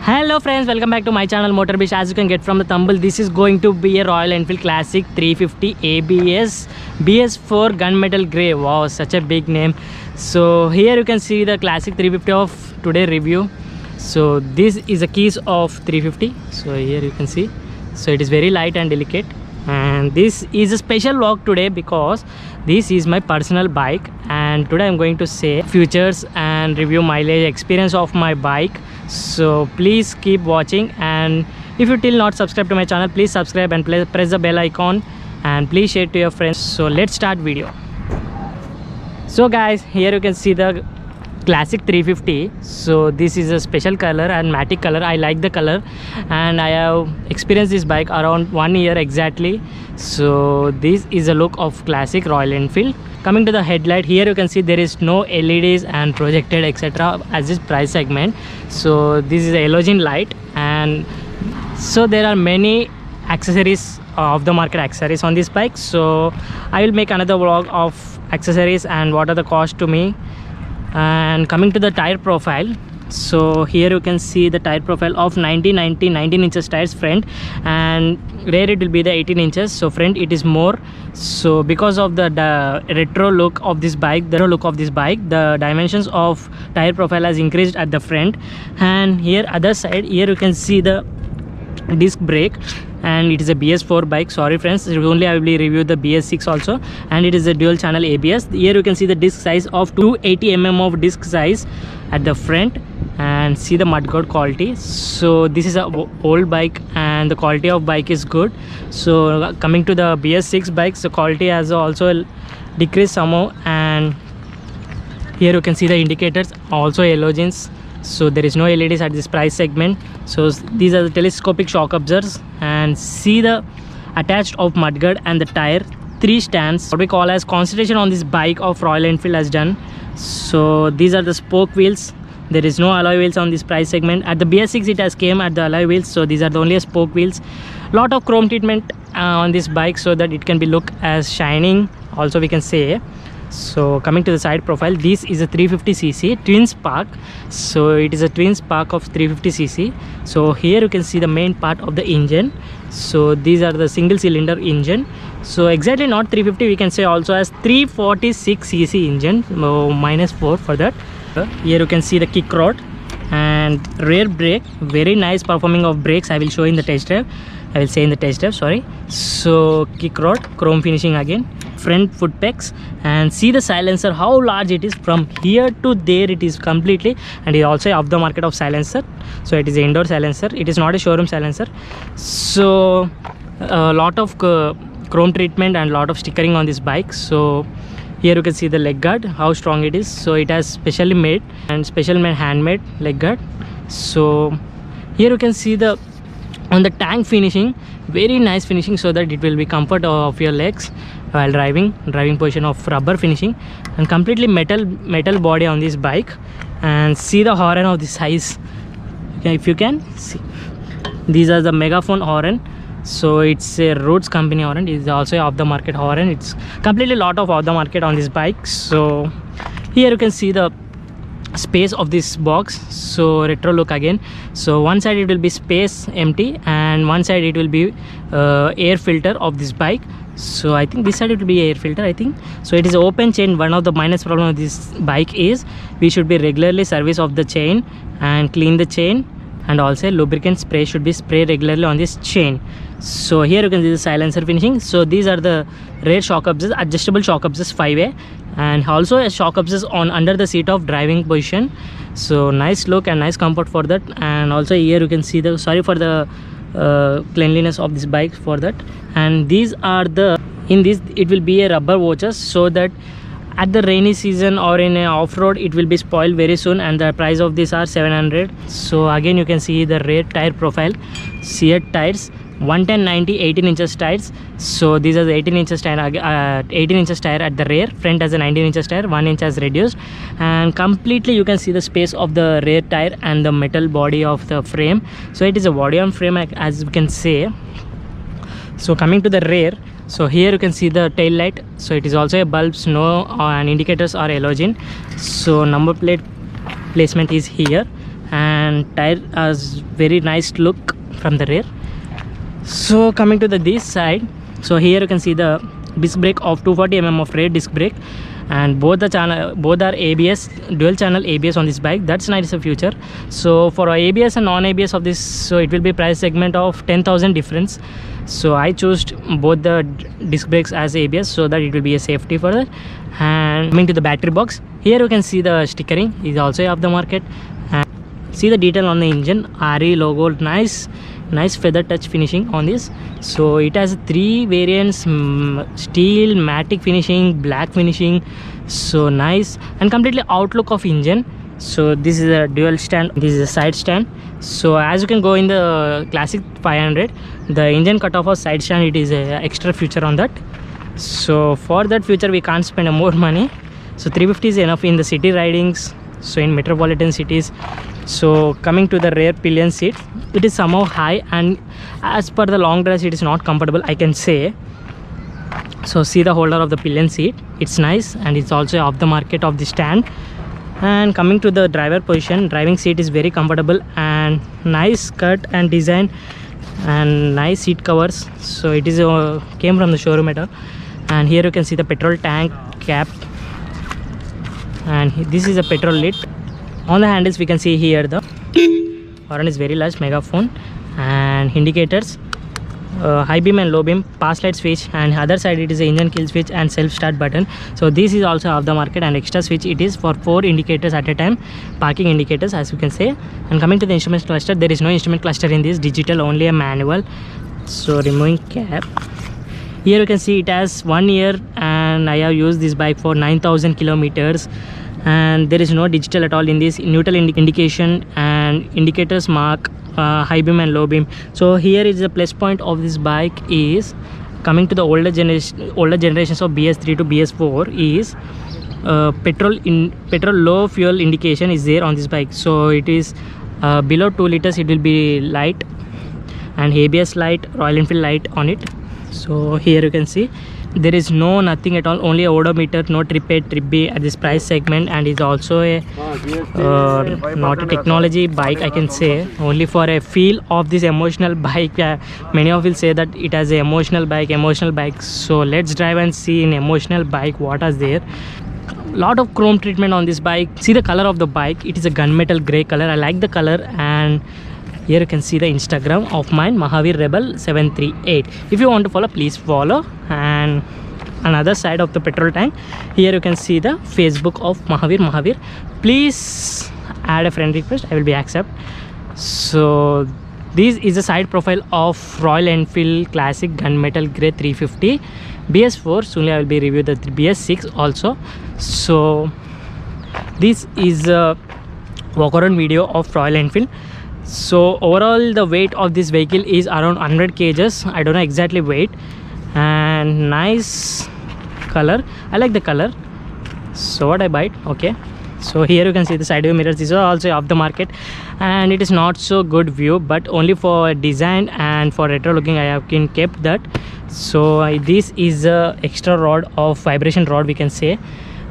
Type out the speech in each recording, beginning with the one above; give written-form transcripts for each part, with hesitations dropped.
Hello friends, welcome back to my channel MotorBish. As you can get from the thumbnail, this is going to be a Royal Enfield Classic 350 ABS BS4 gunmetal grey. Wow, such a big name. So here you can see the Classic 350 of today review. So this is a keys of 350. So here you can see. So it is very light and delicate. And this is a special vlog today because this is my personal bike, and today I'm going to say features and review mileage experience of my bike. So please keep watching, and if you till not subscribe to my channel, please subscribe and press the bell icon, and please share to your friends. So let's start video. So guys, here you can see the Classic 350. So this is a special color and matte color. I like the color, and I have experienced this bike around 1 year exactly. So this is a look of Classic Royal Enfield. Coming to the headlight, here you can see there is no LEDs and projected etc as this price segment. So this is a halogen light, and so there are many accessories of the market accessories on this bike. So I will make another vlog of accessories and what are the cost to me. And coming to the tire profile, so here you can see the tire profile of 19 inches tires front, and rear it will be the 18 inches. So front it is more. So because of the retro look of this bike, the dimensions of tire profile has increased at the front. And here other side, here you can see the disc brake, and it is a BS4 bike. Sorry friends, only I will be review the BS6 also, and it is a dual channel ABS. Here you can see the disc size of 280 mm of disc size at the front, and see the mudguard quality. So this is a old bike and the quality of bike is good. So coming to the BS6 bikes, the quality has also decreased somehow. And here you can see the indicators also halogens. So there is no LEDs at this price segment. So these are the telescopic shock absorbers, and see the attached of mudguard and the tire 3 stands, what we call as concentration on this bike of Royal Enfield has done. So these are the spoke wheels. There is no alloy wheels on this price segment. At the BS6 it has came at the alloy wheels, so these are the only spoke wheels. Lot of chrome treatment on this bike so that it can be look as shining also, we can say. So coming to the side profile, this is a 350cc twin spark. So it is a twin spark of 350cc. So here you can see the main part of the engine. So these are the single cylinder engine. So exactly not 350, we can say also as 346cc engine, -4 for that. Here you can see the kick rod and rear brake, very nice performing of brakes. I will show in the test drive, I will say in the test drive, sorry. So kick rod, chrome finishing again, front foot pegs, and see the silencer how large it is. From here to there it is completely, and it is also off the market of silencer. So it is an indoor silencer, it is not a showroom silencer. So a lot of chrome treatment and lot of stickering on this bike. So here you can see the leg guard, how strong it is. So it has specially made and special made handmade leg guard. So here you can see the on the tank finishing, very nice finishing, so that it will be comfort of your legs while driving position of rubber finishing, and completely metal body on this bike. And see the horn of the size, okay, if you can see, these are the megaphone horn. So it's a Rhodes company horn. It is also off the market horn. It's completely lot of off the market on this bike. So here you can see the space of this box. So retro look again. So one side it will be space empty, and one side it will be air filter of this bike. So I think this side it will be air filter, I think. So it is open chain. One of the minus problem of this bike is we should be regularly service of the chain and clean the chain, and also lubricant spray should be sprayed regularly on this chain. So here you can see the silencer finishing. So these are the rear shock absorbers, adjustable shock absorbers 5A, and also a shock absorbers on under the seat of driving position. So nice look and nice comfort for that. And also here you can see the, sorry for the cleanliness of this bike for that. And these are the, in this it will be a rubber watches, so that at the rainy season or in a off-road it will be spoiled very soon, and the price of these are 700. So again you can see the rear tire profile, Seat tires, 110/90 18 inches tires. So these are the 18 inches tire, 18 inches tire at the rear. Front has a 19 inches tire, 1 inch has reduced, and completely you can see the space of the rear tire and the metal body of the frame. So it is a body on frame, as you can say. So coming to the rear, so here you can see the tail light. So it is also a bulbs, no, and indicators are halogen. So number plate placement is here, and tire has very nice look from the rear. So coming to this side, so here you can see the disc brake of 240 mm of rear disc brake, and both are ABS, dual channel ABS on this bike. That's nice feature. So for ABS and non-ABS of this, so it will be price segment of 10,000 difference. So I chose both the disc brakes as ABS so that it will be a safety for that. And coming to the battery box, here you can see the stickering is also off the market, and see the detail on the engine, RE logo, nice feather touch finishing on this. So it has 3 variants, steel, matte finishing, black finishing, so nice, and completely outlook of engine. So this is a dual stand, this is a side stand. So as you can go in the classic 500, the engine cutoff or side stand, it is a extra feature on that. So for that feature we can't spend more money, so 350 is enough in the city ridings, so in metropolitan cities. So coming to the rear pillion seat, it is somehow high, and as per the long drives it is not comfortable, I can say. So see the holder of the pillion seat, it's nice, and it's also off the market of the stand. And coming to the driver position, driving seat is very comfortable and nice cut and design, and nice seat covers. So it is came from the showroom at all. And here you can see the petrol tank cap, and this is a petrol lid. On the handles we can see here the horn is very large, megaphone, and indicators, high beam and low beam, pass light switch, and other side it is a engine kill switch and self start button. So this is also off the market, and extra switch it is for 4 indicators at a time, parking indicators as you can say. And coming to the instrument cluster, there is no instrument cluster in this, digital, only a manual. So removing cap, here you can see it has 1 year, and I have used this bike for 9,000 kilometers, and there is no digital at all in this. Neutral indication and indicators mark high beam and low beam. So here is the plus point of this bike is coming to the older generations of BS3 to BS4 is petrol low fuel indication is there on this bike. So it is below 2 liters it will be light, and ABS light, Royal Enfield light on it. So here you can see there is nothing at all, only a odometer, no trip A, trip B at this price segment. And it's also a not a technology bike, I can say, only for a feel of this emotional bike. Many of will say that it has a emotional bike. So let's drive and see in emotional bike what is there. Lot of chrome treatment on this bike. See the color of the bike, it is a gunmetal gray color. I like the color. And here you can see the Instagram of mine, Mahavir Rebel 738. If you want to follow, please follow. And another side of the petrol tank, here you can see the Facebook of Mahavir. Please add a friend request, I will be accept. So this is the side profile of Royal Enfield Classic Gunmetal Grey 350 BS4. Soon I will be review the BS6 also. So this is a walk around video of Royal Enfield. So overall the weight of this vehicle is around 100 kgs, I don't know exactly weight. And nice color, I like the color, so what I buy it. Okay, so here you can see the side view mirrors. These are also off the market, and it is not so good view, but only for design and for retro looking I have kept that. So this is a extra rod of vibration rod, we can say.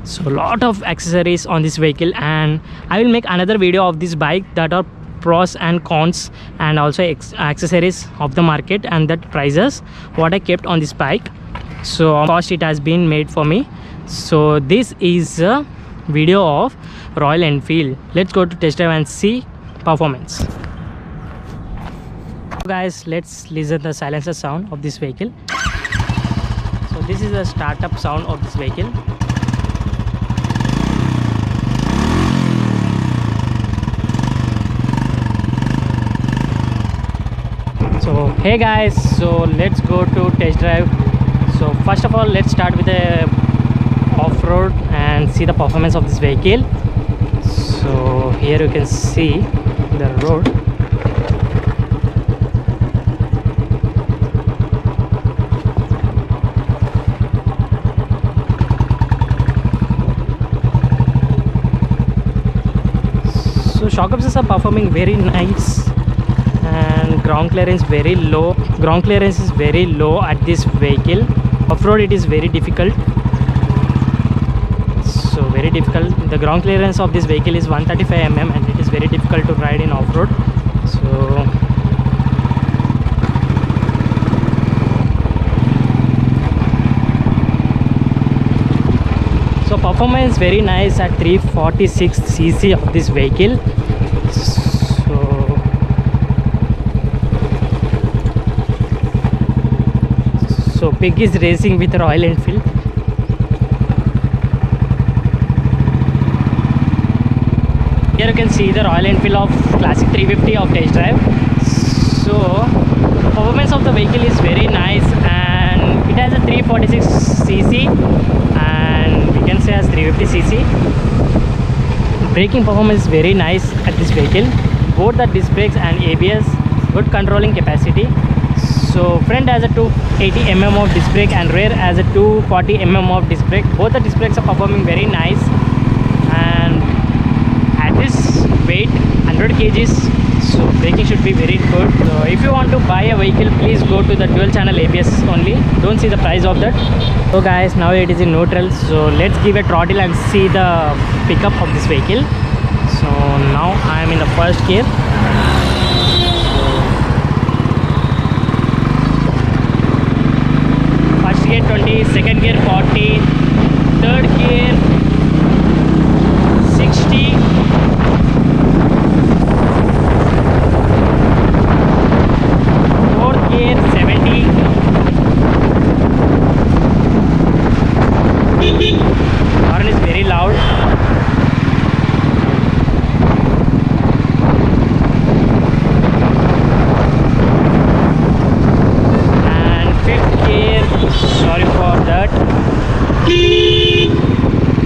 So lot of accessories on this vehicle, and I will make another video of this bike that are pros and cons, and also accessories of the market and that prices what I kept on this bike. So cost it has been made for me. So this is a video of Royal Enfield. Let's go to test drive and see performance. Guys, let's listen the silencer sound of this vehicle. So this is the startup sound of this vehicle. So hey guys, so let's go to test drive. So first of all, let's start with the off-road and see the performance of this vehicle. So here you can see the road. So shock absorbers are performing very nice, and ground clearance very low. Ground clearance is very low at this vehicle. Off-road it is very difficult. So very difficult. The ground clearance of this vehicle is 135 mm, and it is very difficult to ride in off-road. So performance very nice at 346 cc of this vehicle. So Pig is racing with Royal Enfield. Here you can see the Royal Enfield of Classic 350 of test drive. So performance of the vehicle is very nice, and it has a 346 cc and we can say as 350 cc. Braking performance is very nice at this vehicle. Both the disc brakes and ABS, good controlling capacity. So front has a 280 mm of disc brake and rear has a 240 mm of disc brake. Both the disc brakes are performing very nice, and at this weight 100 kgs, so braking should be very good. So if you want to buy a vehicle, please go to the dual channel ABS only. Don't see the price of that. So guys, now it is in neutral, so let's give a throttle and see the pickup of this vehicle. So now I am in the first gear. First gear 20, second gear 40, third gear 60, fourth gear 70, horn is very loud. And fifth gear, sorry for that.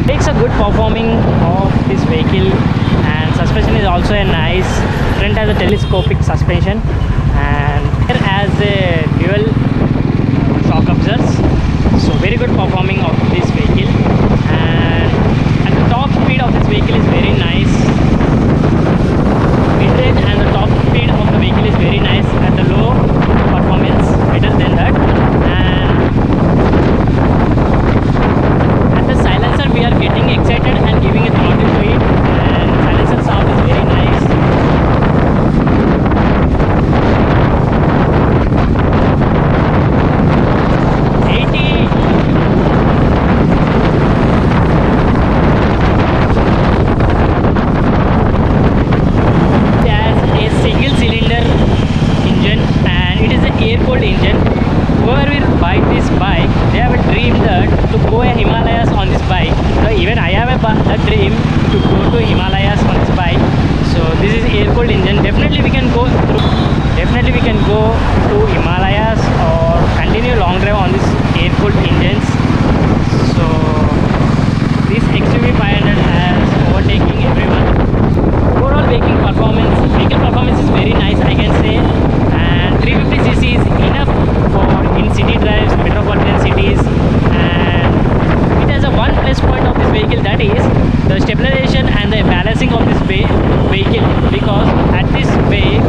Takes a good performing of this vehicle, and suspension is also a nice. Front has a telescopic suspension, and here has a dual shock absorbers. So very good performing of this vehicle, and the top speed of this vehicle is very nice. Mid-range and the top speed of the vehicle is very nice. At the low performance, better than that. And at the silencer, we are getting excited and giving a throttle to it, and silencer sound is very nice. A dream to go to Himalayas on this bike. So this is air-cooled engine. Definitely we can go to Himalayas or continue long drive on this air-cooled engines. So this XUV 500 has overtaking everyone. Overall vehicle performance is very nice, I can say, and 350cc is enough for in city drives, metropolitan cities. And it has a one plus point of this vehicle, that is the stabilization and the balancing of this vehicle, because at this way,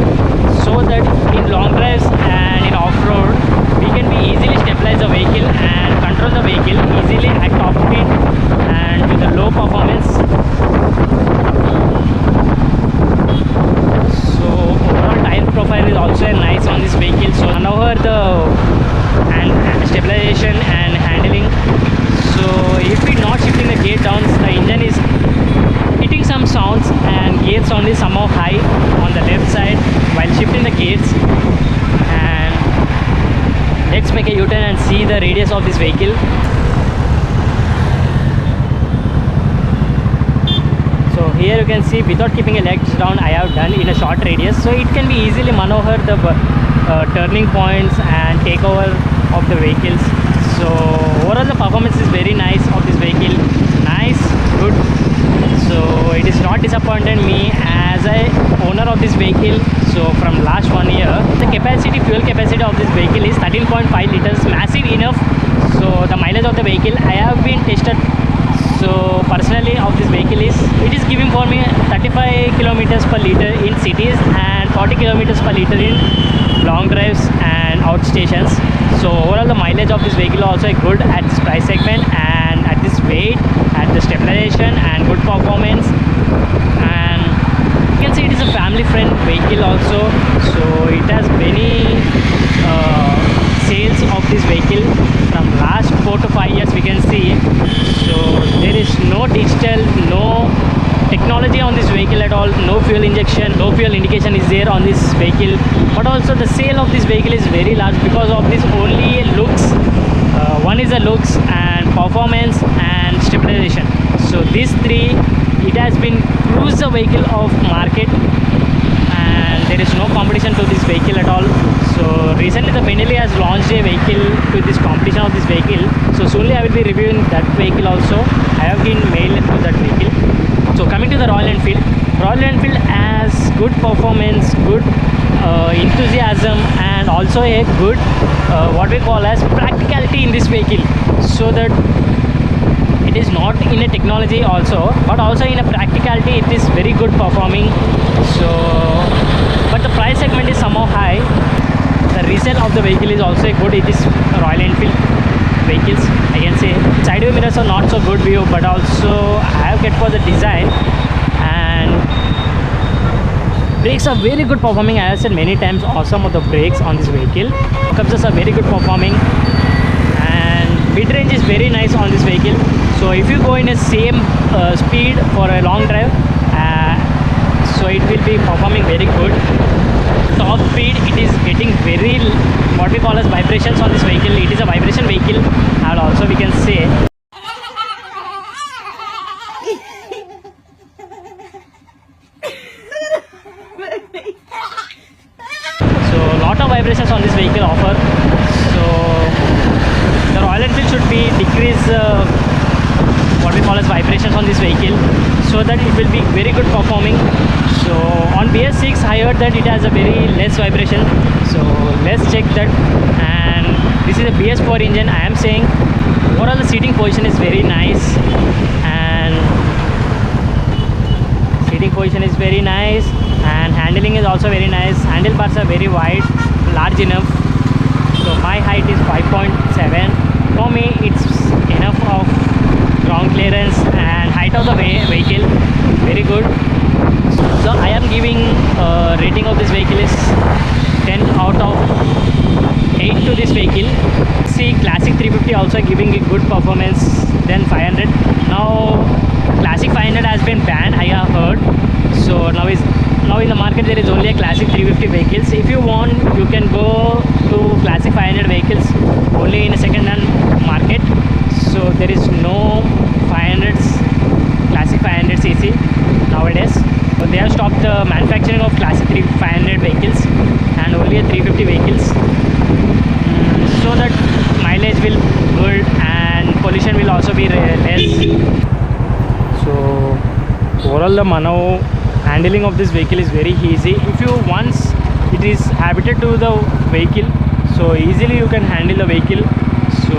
so that in long drives and in off-road we can be easily stabilize the vehicle and control the vehicle easily at top speed and with the low performance. So overall tire profile is also nice on this vehicle. So however the stabilization and handling, so if we not shifting the gear down, the engine is hitting some sounds and gear sound is somehow high on the left side while shifting the gears. And let's make a U-turn and see the radius of this vehicle. So here you can see, without keeping a legs down, I have done in a short radius, so it can be easily maneuver the turning points and take over of the vehicles. So overall the performance is very nice of this vehicle. Nice, good. So it is not disappointed me as a owner of this vehicle. So from last 1 year, the fuel capacity of this vehicle is 13.5 liters, massive enough. So the mileage of the vehicle I have been tested. So personally of this vehicle it is giving for me 35 kilometers per liter in cities and 40 kilometers per liter in long drives and out stations. So overall the mileage of this vehicle also good at this price segment and at this weight, at the stabilization and good performance. And you can see it is a family friend vehicle also. So it has many sales of this vehicle from last 4 to 5 years we can see. So there is no digital, no technology on this vehicle at all, no fuel injection, no fuel indication is there on this vehicle. But also the sale of this vehicle is very large because of this only looks. One is the looks and performance and stabilization. So these three, it has been cruise the vehicle of market, and there is no competition to this vehicle at all. So recently the Benelli has launched a vehicle to this competition of this vehicle. So soonly I will be reviewing that vehicle also. I have been mailed to that vehicle. So coming to the Royal Enfield, Royal Enfield has good performance, good enthusiasm, and also a good what we call as practicality in this vehicle. So that it is not in a technology also, but also in a practicality it is very good performing. So but the price segment is somehow high. The resale of the vehicle is also good. It is Royal Enfield vehicles, I can say. Side view mirrors are not so good view, but also I have get for the design. And brakes are very good performing. I have said many times, awesome of the brakes on this vehicle. Hookups are very good performing, and mid range is very nice on this vehicle. So if you go in a same speed for a long drive, so it will be performing very good. Top speed, it is getting very what we call as vibrations on this vehicle. It is a vibration vehicle, and also we can say so lot of vibrations on this vehicle offer. So the Royal Enfield should be decrease what we call as vibrations on this vehicle, so that it will be very good performing. So on BS6 I heard that it has a very less vibration, so let's check that. And this is a BS4 engine. I am saying overall the seating position is very nice, and seating position is very nice, and handling is also very nice. Handlebars are very wide, large enough. So my height is 5.7. For me it's enough of ground clearance and height of the vehicle, very good. So I am giving rating of this vehicle is 10 out of 8 to this vehicle. See, Classic 350 also giving a good performance than 500. Now Classic 500 has been banned, I have heard. So now in the market there is only a Classic 350 vehicles. If you want, you can go to Classic 500 vehicles only in a second hand market. So there is no 500s, Classic 500 cc nowadays. So they have stopped the manufacturing of Classic 500 vehicles and only a 350 vehicles, so that mileage will good and pollution will also be less. So overall the handling of this vehicle is very easy. If you once it is habituated to the vehicle, so easily you can handle the vehicle. So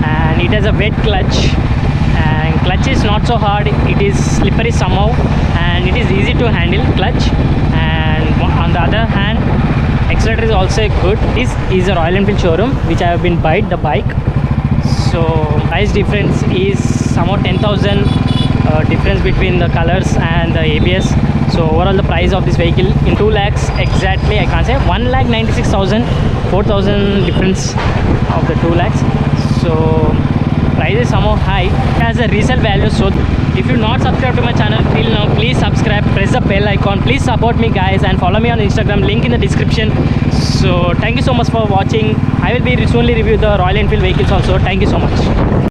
and it has a wet clutch, and clutch is not so hard, it is slippery somehow, and it is easy to handle clutch. And on the other hand, accelerator is also good. This is a Royal Enfield showroom which I have been buying the bike. So price difference is somehow 10,000 difference between the colors and the ABS. So overall the price of this vehicle in 2 lakhs exactly, I can't say 1,96,000, 4,000 difference of the 2 lakhs. So price is somehow high. It has a resale value. So if you not subscribed to my channel till now, please subscribe, press the bell icon, please support me guys, and follow me on Instagram, link in the description. So thank you so much for watching. I will be soonly review the Royal Enfield vehicles also. Thank you so much.